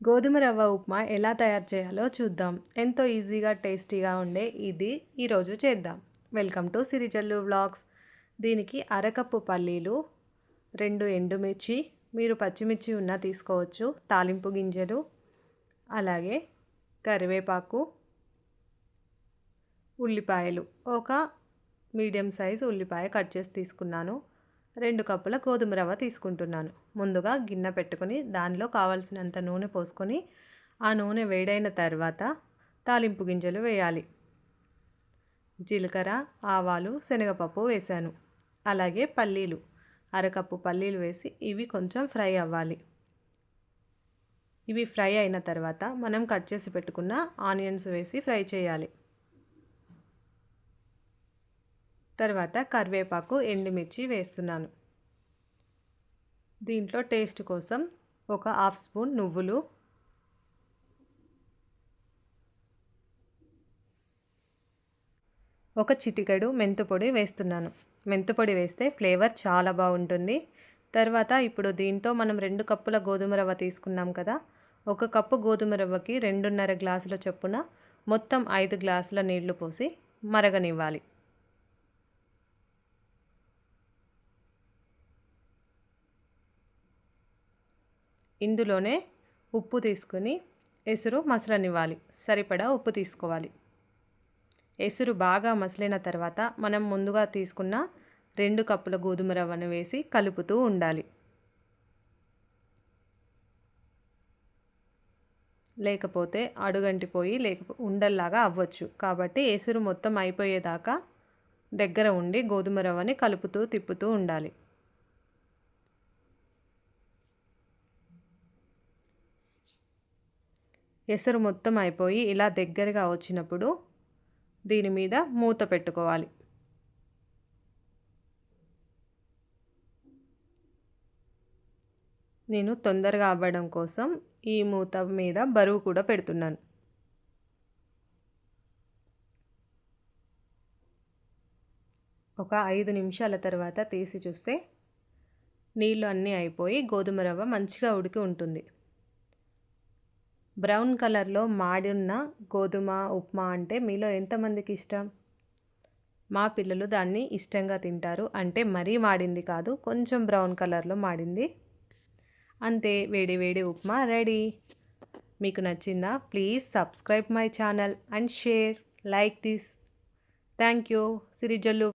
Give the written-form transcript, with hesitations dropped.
గోధుమ రవ్వ ఉప్మా ఎలా తయారు చేయాలో చూద్దాం. ఎంతో ఈజీగా టేస్టీగా ఉండే ఇది ఈరోజు చేద్దాం. Welcome to Sirijallu vlogs. దీనికి అరకప్పు పల్లీలు, 2 ఎండుమిర్చి, మీరు పచ్చిమిర్చి ఉన్నా తీసుకోవచ్చు, తాలింపు గింజలు, అలాగే కరివేపాకు, ఉల్లిపాయలు, ఒక మీడియం సైజ్ ఉల్లిపాయ కట్ చేసి తీసుకున్నాను. 2 కప్పుల గోధుమ రవ్వ తీసుకుంటున్నాను. ముందుగా గిన్నె పెట్టుకొని దానిలో కావాల్సినంత నూనె పోసుకొని ఆ నూనె వేడైన తర్వాత తాలింపు గింజలు వేయాలి. జీలకర్ర, ఆవాలు, శనగపప్పు వేశాను. అలాగే పల్లీలు, అరకప్పు పల్లీలు వేసి ఇవి కొంచెం ఫ్రై అవ్వాలి. ఇవి ఫ్రై అయిన తర్వాత మనం కట్ చేసి పెట్టుకున్న ఆనియన్స్ వేసి ఫ్రై చేయాలి. తర్వాత కరివేపాకు, ఎండుమిర్చి వేస్తున్నాను. దీంట్లో టేస్ట్ కోసం ఒక హాఫ్ స్పూన్ నువ్వులు, ఒక చిటికెడు మెంతుపొడి వేస్తున్నాను. మెంతుపొడి వేస్తే ఫ్లేవర్ చాలా బాగుంటుంది. తర్వాత ఇప్పుడు దీంతో మనం 2 కప్పుల గోధుమ రవ్వ తీసుకున్నాం కదా, 1 కప్పు గోధుమ రవ్వకి 2.5 గ్లాసుల చొప్పున మొత్తం 5 గ్లాసుల నీళ్లు పోసి మరగనివ్వాలి. ఇందులోనే ఉప్పు తీసుకుని ఎసురు మసలనివ్వాలి. సరిపడా ఉప్పు తీసుకోవాలి. ఎసురు బాగా మసిలిన తర్వాత మనం ముందుగా తీసుకున్న 2 కప్పుల గోధుమ రవ్వను వేసి కలుపుతూ ఉండాలి. లేకపోతే అడుగంటిపోయి ఉండల్లాగా అవ్వచ్చు. కాబట్టి ఎసురు మొత్తం అయిపోయేదాకా దగ్గర ఉండి గోధుమ రవ్వని కలుపుతూ తిప్పుతూ ఉండాలి. ఎసరు మొత్తం అయిపోయి ఇలా దగ్గరగా వచ్చినప్పుడు దీని మీద మూత పెట్టుకోవాలి. నేను తొందరగా అవ్వడం కోసం ఈ మూత మీద బరువు కూడా పెడుతున్నాను. ఒక 5 నిమిషాల తర్వాత తీసి చూస్తే నీళ్ళు అన్నీ అయిపోయి గోధుమ రవ్వ మంచిగా ఉడికి ఉంటుంది. బ్రౌన్ కలర్లో మాడిన గోధుమ ఉప్మా అంటే మీలో ఎంతమందికి ఇష్టం? మా పిల్లలు దాన్ని ఇష్టంగా తింటారు. అంటే మరీ మాడింది కాదు, కొంచెం బ్రౌన్ కలర్లో మాడింది. అంతే, వేడి వేడి ఉప్మా రెడీ. మీకు నచ్చిందా? Please subscribe my channel and share like this. Thank you. సిరిజల్లు